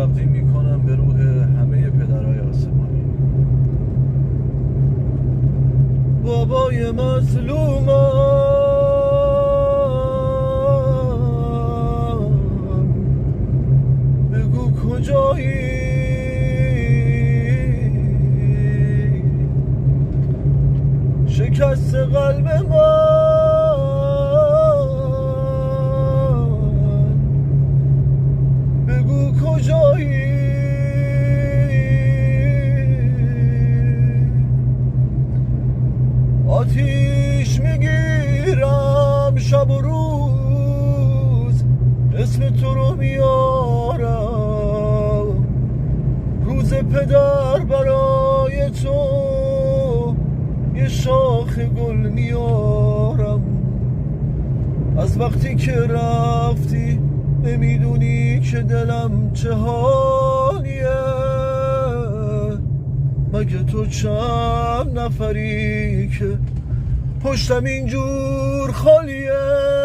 تقدیم میکنم به روح همه پدرهای آسمانی. بابای مظلومم، بگو کجایی؟ شکست قلب من، بگو کجایی؟ آتیش میگیرم شب و روز، اسم تو رو میارم، روز پدر برای تو یه شاخ گل میارم. از وقتی که رفتی نمیدونی که دلم چه حالیه، مگه تو چند نفری که پشتم اینجور خالیه؟